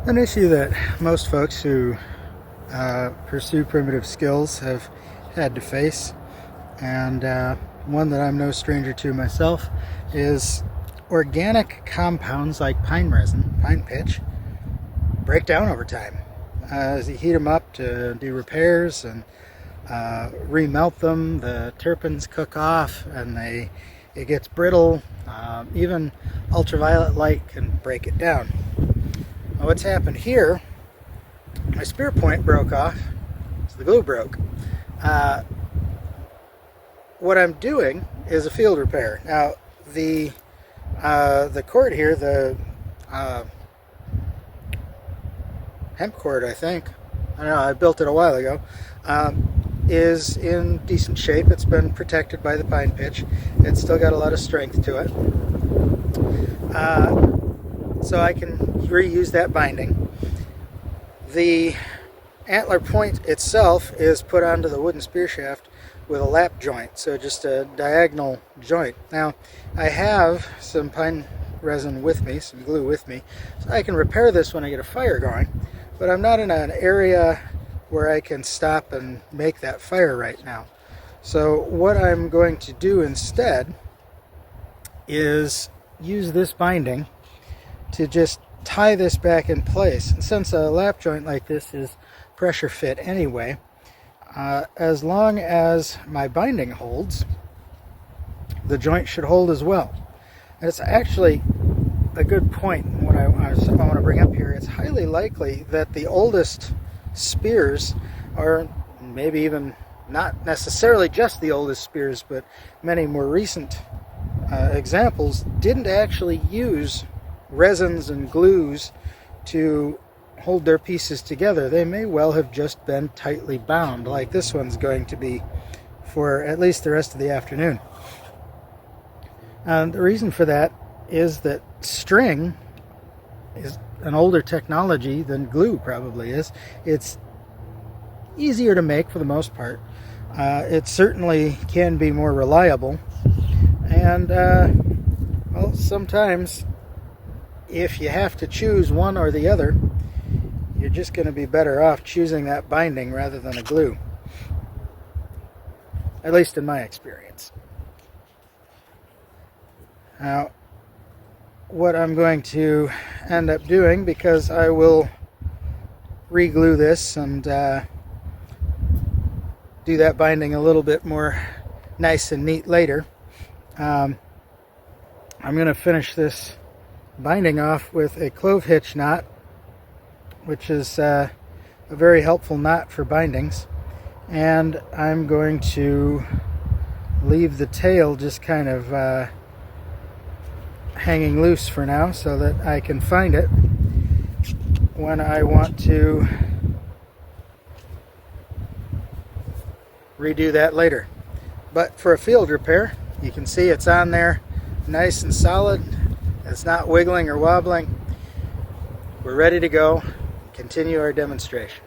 An issue that most folks who pursue primitive skills have had to face, and one that I'm no stranger to myself, is organic compounds like pine resin, pine pitch, break down over time. As you heat them up to do repairs and remelt them, the terpenes cook off and it gets brittle. Even ultraviolet light can break it down. Well, what's happened here, my spear point broke off, so the glue broke. What I'm doing is a field repair. Now, the cord here, the hemp cord, I think, I don't know, I built it a while ago, is in decent shape. It's been protected by the pine pitch. It's still got a lot of strength to it. So I can reuse that binding. The antler point itself is put onto the wooden spear shaft with a lap joint, so just a diagonal joint. Now, I have some pine resin with me, some glue with me, so I can repair this when I get a fire going, but I'm not in an area where I can stop and make that fire right now. So what I'm going to do instead is use this binding to just tie this back in place. And since a lap joint like this is pressure fit anyway, as long as my binding holds, the joint should hold as well. And it's actually a good point. What I want to bring up here, it's highly likely that the oldest spears, or maybe even not necessarily just the oldest spears, but many more recent examples, didn't actually use resins and glues to hold their pieces together. They may well have just been tightly bound, like this one's going to be for at least the rest of the afternoon. The reason for that is that string is an older technology than glue probably is. It's easier to make for the most part. It certainly can be more reliable, and well, sometimes if you have to choose one or the other, you're just going to be better off choosing that binding rather than a glue, at least in my experience. Now, what I'm going to end up doing, because I will re-glue this and do that binding a little bit more nice and neat later, I'm going to finish this binding off with a clove hitch knot, which is a very helpful knot for bindings, and I'm going to leave the tail just kind of hanging loose for now so that I can find it when I want to redo that later. But for a field repair, you can see it's on there nice and solid. It's not wiggling or wobbling. We're ready to go. Continue our demonstration.